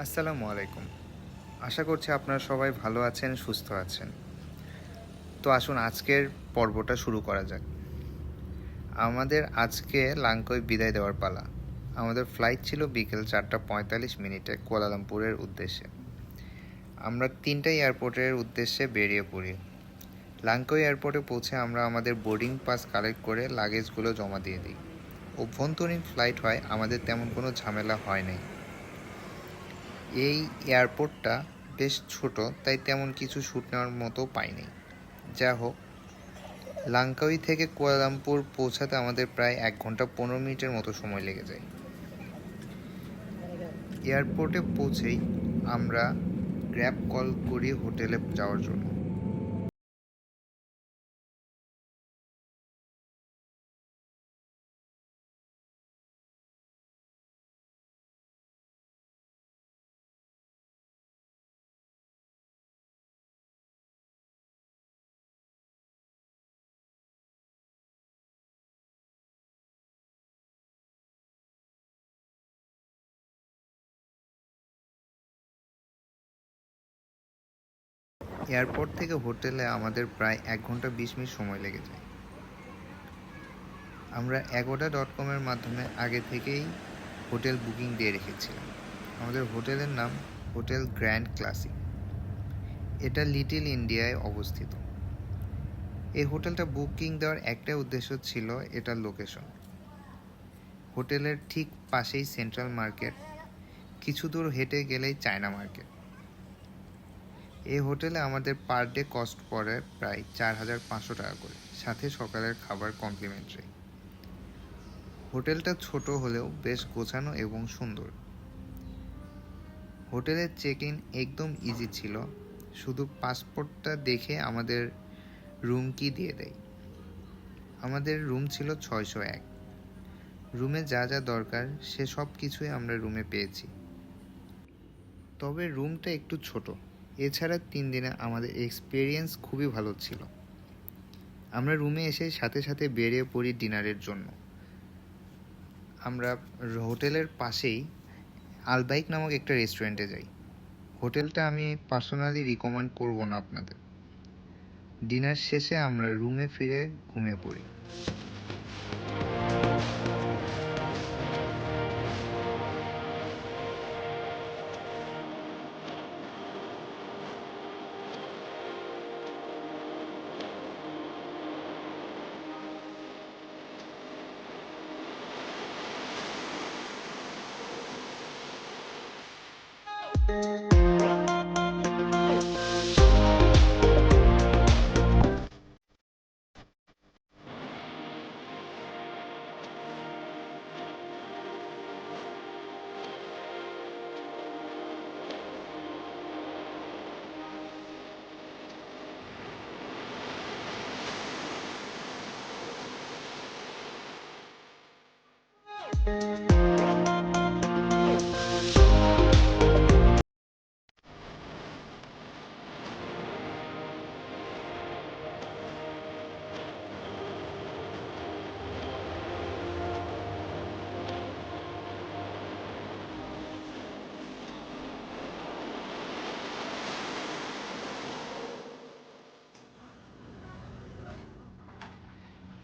আসসালামু আলাইকুম। আশা করছি আপনারা সবাই ভালো আছেন, সুস্থ আছেন। তো আসুন আজকের পর্বটা শুরু করা যাক। আমাদের আজকে লাঙ্কায় বিদায় দেওয়ার পালা। আমাদের ফ্লাইট ছিল বিকেল 4:45 কুয়ালালামপুরের উদ্দেশ্যে। আমরা 3টা এয়ারপোর্টের উদ্দেশ্যে বেরিয়ে পড়ি। লাঙ্কাই এয়ারপোর্টে পৌঁছে আমরা আমাদের বোর্ডিং পাস কালেক্ট করে লাগেজগুলো জমা দিয়ে দিই। অভ্যন্তরীণ ফ্লাইট হয়, আমাদের তেমন কোনো ঝামেলা হয় নাই। এই এয়ারপোর্টটা বেশ ছোট, তাই তেমন কিছু শ্যুট নেওয়ার মতো পাইনি। যা হোক, লাঙ্কাউই থেকে কুয়ালালামপুর পৌঁছাতে আমাদের প্রায় 1 ঘন্টা 15 মিনিটের মতো সময় লেগে যায়। এয়ারপোর্টে পৌঁছেই আমরা গ্র্যাব কল করি হোটেলে যাওয়ার জন্য। এয়ারপোর্ট থেকে হোটেলে আমাদের প্রায় 1 ঘন্টা 20 মিনিট সময় লেগে যায়। আমরা agoda.com-এর মাধ্যমে আগে থেকেই হোটেল বুকিং দিয়ে রেখেছিলাম। আমাদের হোটেলের নাম হোটেল গ্র্যান্ড ক্লাসিক। এটা লিটল ইন্ডিয়ায় অবস্থিত। এই হোটেলটা বুকিং দেওয়ার একটাই উদ্দেশ্য ছিল এটার লোকেশন। হোটেলের ঠিক পাশেই সেন্ট্রাল মার্কেট, কিছু দূর হেঁটে গেলেই চায়না মার্কেট। এই হোটেলে আমাদের পার ডে কস্ট পড়ে প্রায় 4,500 টাকা করে, সাথে সকালের খাবার কমপ্লিমেন্টারি। হোটেলটা ছোট হলেও বেশ গোছানো এবং সুন্দর। হোটেলের চেক ইন একদম ইজি ছিল, শুধু পাসপোর্টটা দেখে আমাদের রুম কি দিয়ে দেয়। আমাদের রুম ছিল 601। রুমে যা যা দরকার সে সব কিছুই আমরা রুমে পেয়েছি, তবে রুমটা একটু ছোট। এছাড়া 3 দিনে আমাদের এক্সপিরিয়েন্স খুবই ভালো ছিল। আমরা রুমে এসে সাথে সাথে বেরিয়ে পড়ি ডিনারের জন্য। আমরা হোটেলের পাশেই আলবাইক নামক একটা রেস্টুরেন্টে যাই। হোটেলটা আমি পার্সোনালি রিকমেন্ড করব না আপনাদের। ডিনার শেষে আমরা রুমে ফিরে ঘুমিয়ে পড়ি।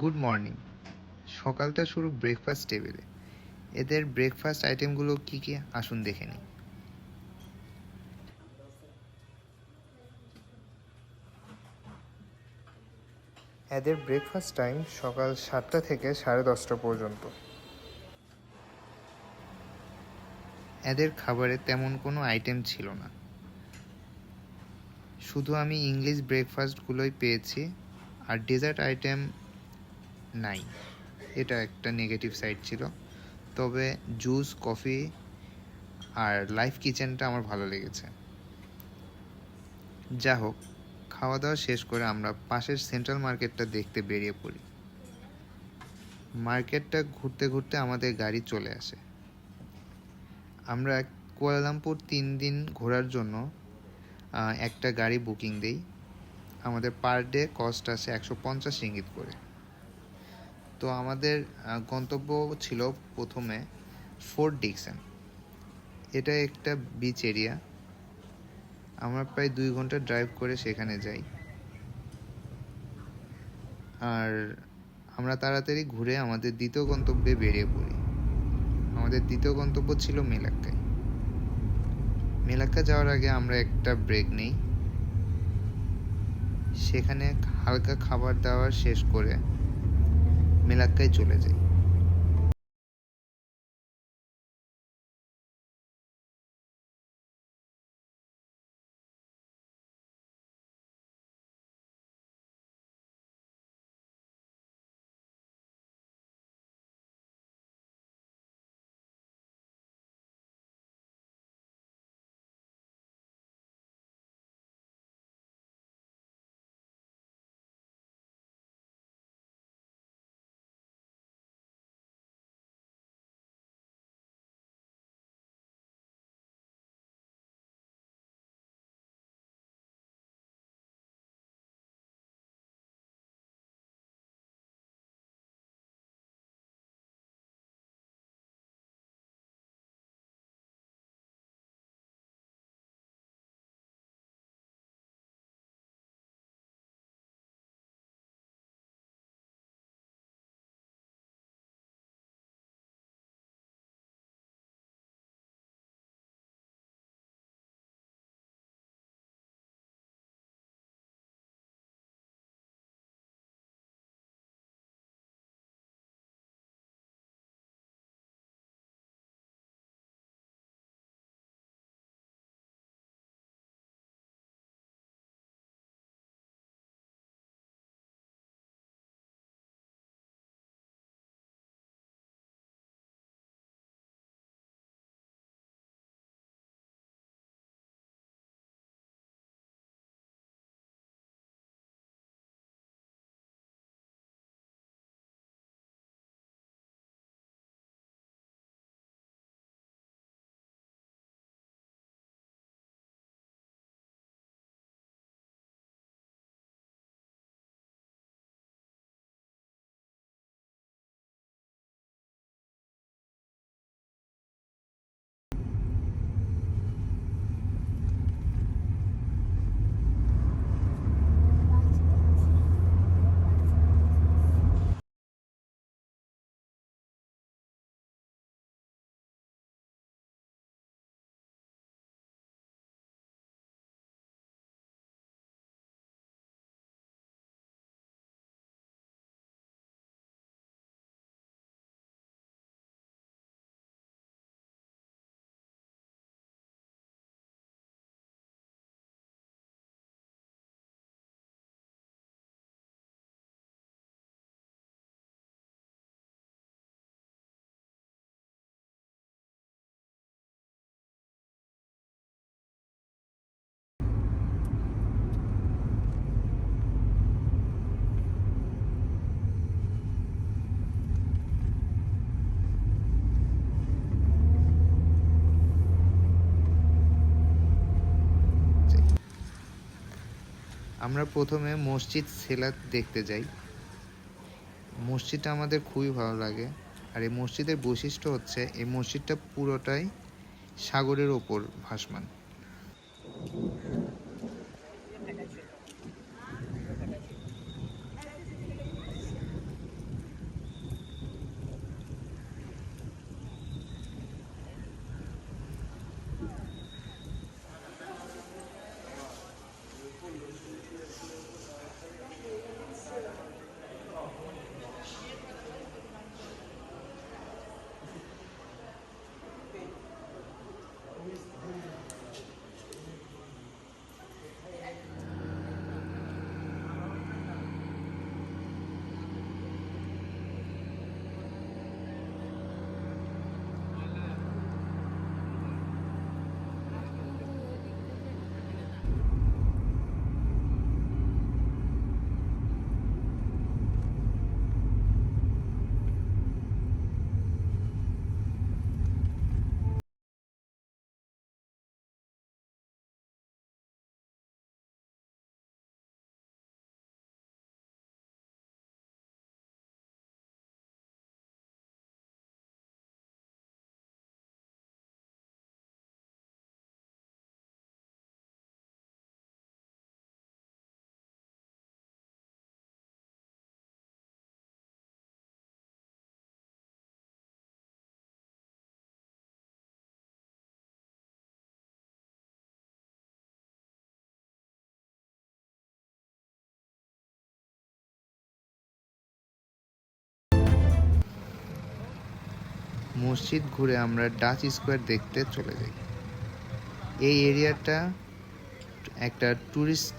Good morning. সকালটা শুরু ব্রেকফাস্ট টেবিলে। এদের ব্রেকফাস্ট আইটেমগুলো কি কি আসুন দেখে নিই। এদের ব্রেকফাস্ট টাইম সকাল 7টা থেকে 10:30 পর্যন্ত। এদের খাবারে তেমন কোনো আইটেম ছিল না, শুধু আমি ইংলিশ ব্রেকফাস্টগুলোই পেয়েছি, আর ডেজার্ট আইটেম নাই। এটা একটা নেগেটিভ সাইড ছিল, তবে জুস, কফি আর লাইফ কিচেনটা আমার ভালো লেগেছে। যা হোক, খাওয়া দাওয়া শেষ করে আমরা পাশের সেন্ট্রাল মার্কেটটা দেখতে বেরিয়ে পড়ি। মার্কেটটা ঘুরতে ঘুরতে আমাদের গাড়ি চলে আসে। আমরা কুয়ালালামপুর 3 দিন ঘোরার জন্য একটা গাড়ি বুকিং দিই। আমাদের পার ডে কস্ট আসে 150 রিঙ্গিত করে। তো আমাদের গন্তব্য ছিল প্রথমে ফোর্ট ডিকসন। এটা একটা বিচ এরিয়া। আমরা প্রায় 2 ঘন্টা ড্রাইভ করে সেখানে যাই। আর আমরা তাড়াতাড়ি ঘুরে আমাদের দ্বিতীয় গন্তব্যে বেরিয়ে পড়ি। আমাদের দ্বিতীয় গন্তব্য ছিল মেলাক্কায়। মেলাক্কা যাওয়ার আগে আমরা একটা ব্রেক নিই। সেখানে হালকা খাবার দাবার শেষ করে মেলাক্কায় চলে যাই। আমরা প্রথমে মসজিদ সেলাত দেখতে যাই। মসজিদটা আমাদের খুবই ভালো লাগে। আর এই মসজিদের বৈশিষ্ট্য হচ্ছে এই মসজিদটা পুরোটাই সাগরের ওপর ভাসমান। মসজিদ ঘুরে আমরা ডাচ স্কোয়ার দেখতে চলে যাই। এই এরিয়াটা একটা ট্যুরিস্ট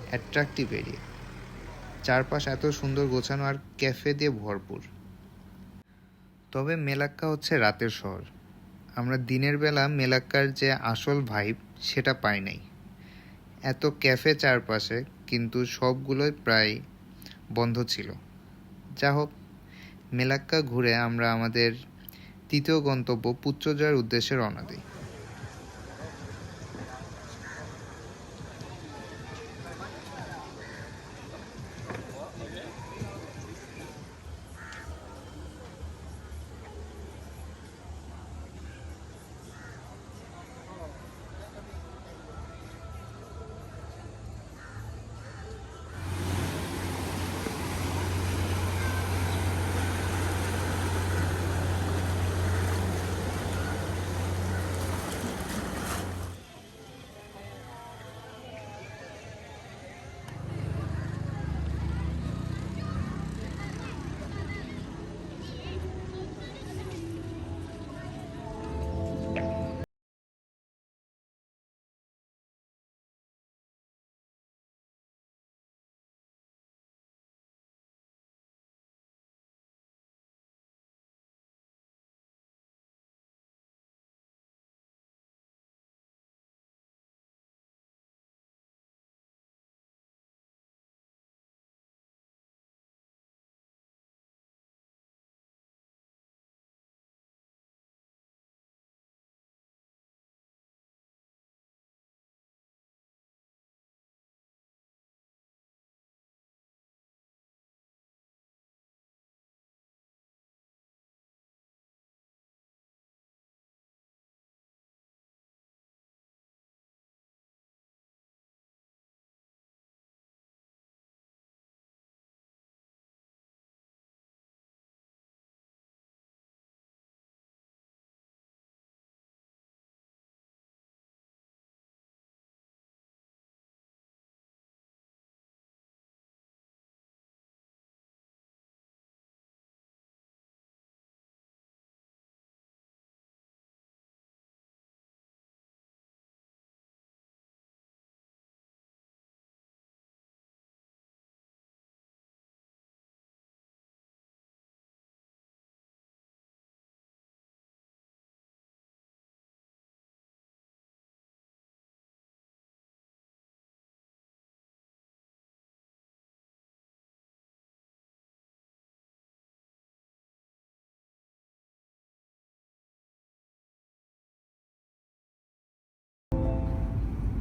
অ্যাট্রাকটিভ এরিয়া, চারপাশ এত সুন্দর গোছানো আর ক্যাফে দিয়ে ভরপুর। তবে মেলাক্কা হচ্ছে রাতের শহর, আমরা দিনের বেলা মেলাক্কার যে আসল ভাইব সেটা পাই নাই। এত ক্যাফে চারপাশে, কিন্তু সবগুলোই প্রায় বন্ধ ছিল। যা হোক, মেলাক্কা ঘুরে আমরা আমাদের তৃতীয় গন্তব্য পুত্রজয়ের উদ্দেশ্যে রওনা দিই।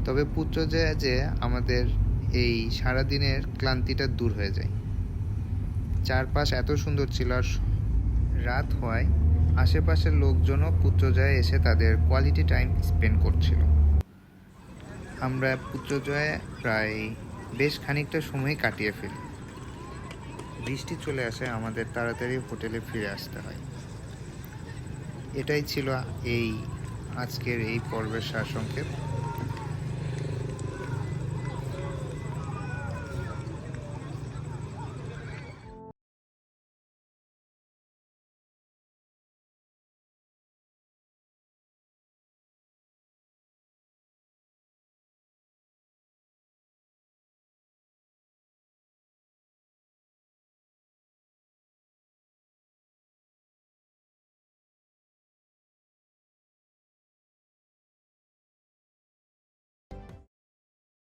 তবে পুত্রজয়া যে আমাদের এই সারাদিনের ক্লান্তিটা দূর হয়ে যায়। চারপাশ এত সুন্দর ছিল, আর রাত হওয়ায় আশেপাশের লোকজনও পুত্রজয়ে এসে তাদের কোয়ালিটি টাইম স্পেন্ড করছিল। আমরা পুত্রজয়ে প্রায় বেশ খানিকটা সময় কাটিয়ে ফেলি। বৃষ্টি চলে আসে, আমাদের তাড়াতাড়ি হোটেলে ফিরে আসতে হয়। এটাই ছিল এই আজকের এই পর্বের সারসংক্ষেপ।